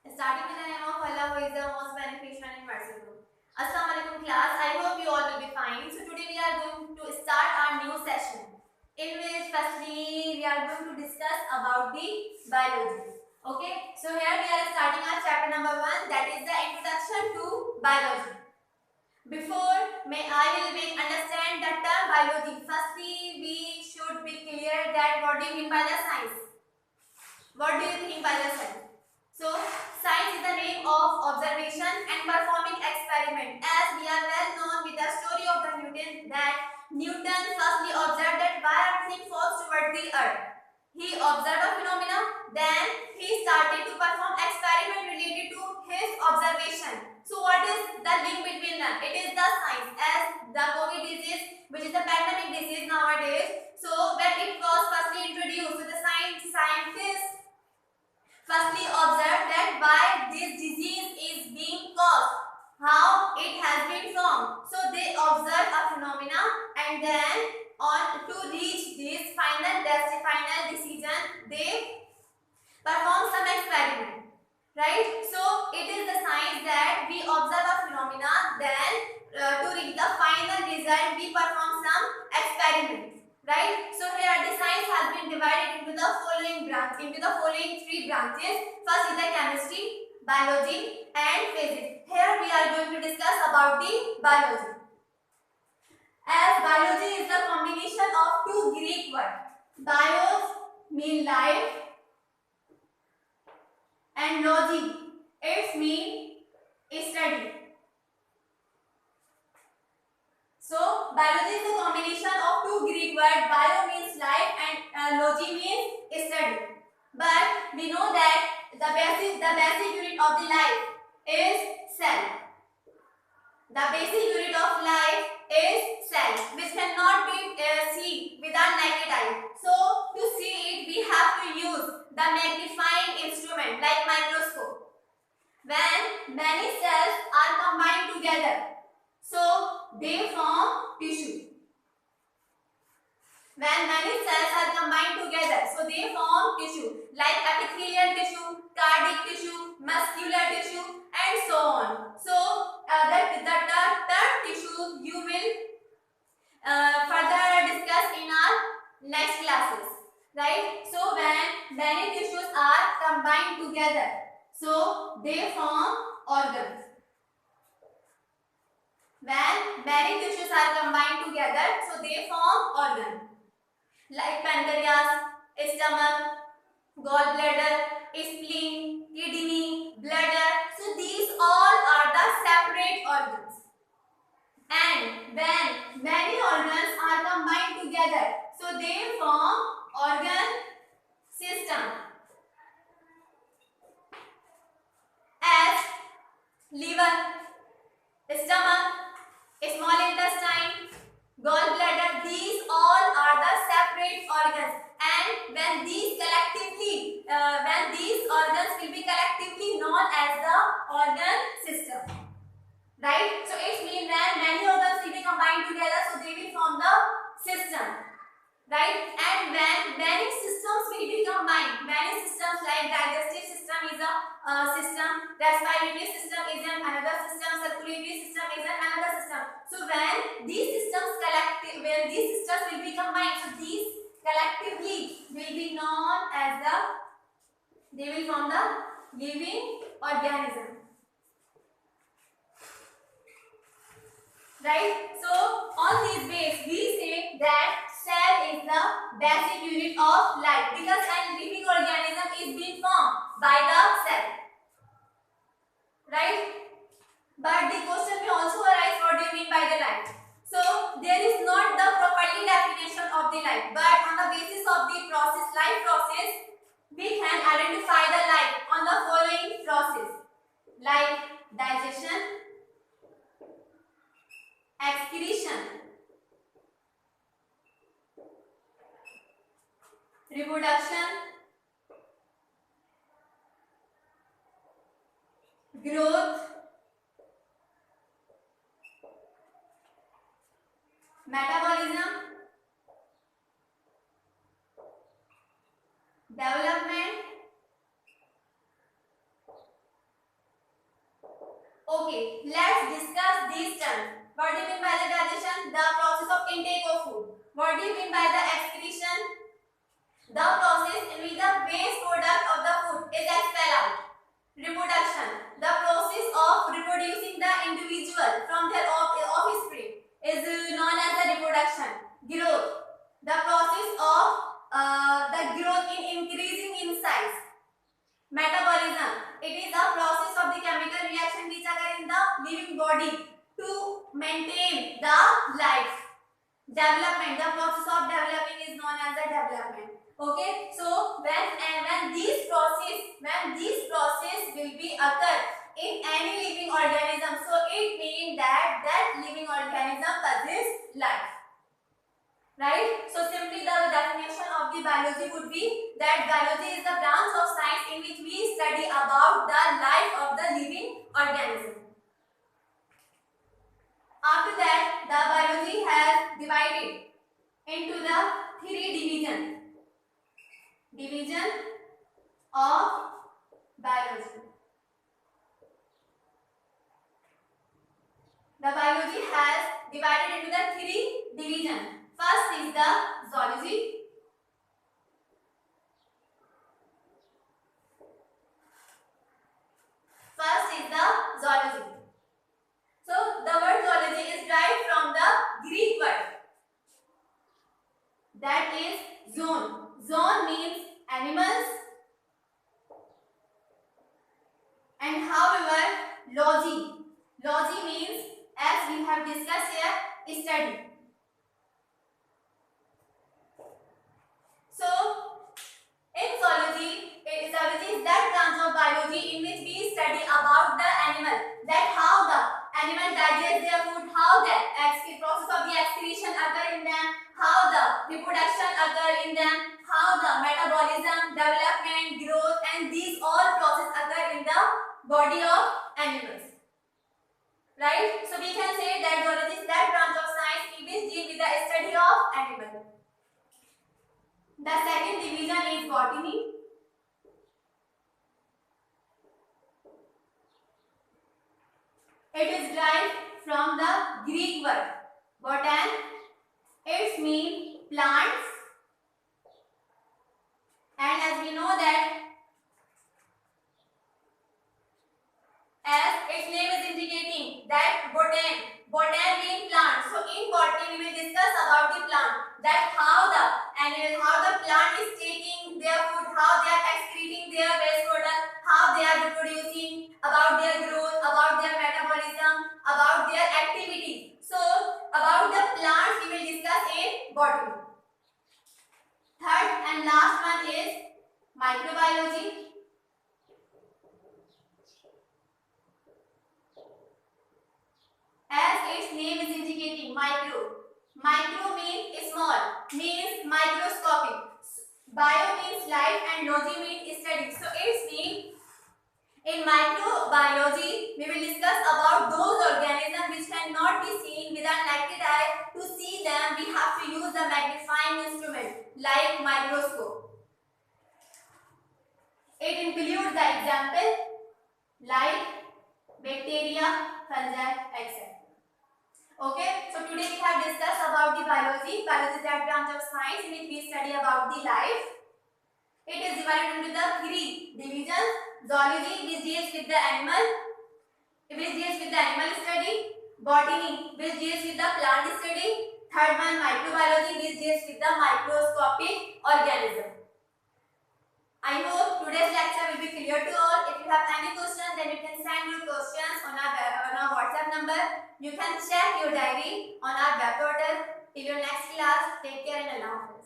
Starting with the name of Allah, who is the most beneficent and merciful. Assalamu alaikum class. I hope you all will be fine. So today we are going to start our new session, in which firstly we are going to discuss about the biology. Okay. So here we are starting our chapter number 1, that is the introduction to biology. Before I will make understand the term biology. Firstly, we should be clear that what do you mean by the science? What do you think by the science? So, science is the name of observation and performing experiment. As we are well known with the story of the Newton, that Newton firstly observed that why everything falls toward the earth. He observed a phenomena, then he started to perform experiment related to his observation. So, what is the link between them? It is the science, as the COVID disease, which is a pandemic disease nowadays. So, when it was firstly introduced, so the scientists firstly observed that why this disease is being caused, how it has been formed. So they observed a phenomena, and then on to reach this final decision, they perform some experiment. Right? So it is the science that we observe a phenomena, then to reach the final result we perform some experiment. Right? So here the science has been divided into the following three branches. First is the chemistry, biology and physics. Here we are going to discuss about the biology. As biology is the combination of two Greek words. Bios mean life and logy, it means study. So biology is a combination of two Greek words. Bio means life and logy means study. But we know that the basic unit of the life is cell. The basic unit of life is cell, which cannot be seen without naked eye. So to see it, we have to use the magnifying instrument like microscope. When many cells are combined together, so they form tissue. When many cells are combined together, so they form tissue like epithelial tissue, cardiac tissue, muscular tissue and so on. So the third tissue you will further discuss in our next classes. Right? So when many tissues are combined together, so they form organs. When many tissues are combined together, so they form organs like pancreas, stomach, gallbladder, spleen, kidney, bladder. So these all are the separate organs. And when many organs are combined together, so they form organ system. As liver, stomach, small intestine, gallbladder, these all are the separate organs, and when these organs will be collectively known as the organ system. Right? So it means when many organs will be combined together, so they will form the system. Right? And when many systems will be combined, many systems like digestive system is a system, respiratory system is another system, circulatory system is another system. So when these systems will be combined, so these collectively will be known as they will form the living organism. Right? So on this base we say that cell is the basic unit of life, because a living organism is being formed by the cell. Right? But the question may also arise, what do you mean by the life? So there is not the properly definition of the life, but on the basis of the life process, we can identify the life on the following process like digestion, excretion, reproduction, growth, metabolism, development Okay, let's discuss these terms. What do you mean by the digestion? The process of intake of food. What do you mean by the excretion? The process in which the waste product of the food is expelled out. Reproduction. The process of reproducing the individual from their offspring is known as the reproduction. Growth. The process of the growth in increasing in size. Metabolism. It is a process of the chemical reaction which occur in the living body to maintain the life. Development. The process of developing is known as the development. Okay. So when these process will be occur in any living organism, so it means that living organism possesses life. Right? So simply the definition of the biology would be that biology is the branch of science in which we study about the life of the living organism. After that, the biology has divided into the three divisions. Division of biology. The biology has divided into the three divisions. First is the zoology. So the word zoology is derived from the Greek word. That is zoon. Zoon means animals. And however, logy means, as we have discussed here, study. So, in zoology is that branch of biology in which we study about the animal, that how the animal digests their food, how the process of the excretion occur in them, how the reproduction occur in them, how the metabolism, development, growth, and these all processes occur in the body of animals. Right? So we can say that zoology is that branch of science in which deals with the study of animals. The second division is botany. It is derived from the Greek word botan. It means plants. And as we know that, as its name is indicating that botan means plant. So in botany we will discuss about the plant, that how the plant is taking their food, how they are excreting their waste product, how they are reproducing, about their growth, about their metabolism, about their activities. So about the plants we will discuss in botany. Third and last one is microbiology. As its name is indicating, micro means small, means microscopic. Bio means life and logy means study. So its mean, in microbiology we will discuss about those organisms which cannot be seen with our naked eye. To see them we have to use a magnifying instrument like microscope. It includes the example like bacteria, fungi, etc. Okay, so today we have discussed about the biology. Biology is that branch of science in which we study about the life. It is divided into the three divisions. Zoology, which deals with the animal, study. Botany, which deals with the plant study. Third one, microbiology, which deals with the microscopic organism. I hope today's lecture will be clear to all. If you have any questions, then you can send your questions on our WhatsApp number. You can check your diary on our web portal. Till your next class, take care and Allah Hafiz.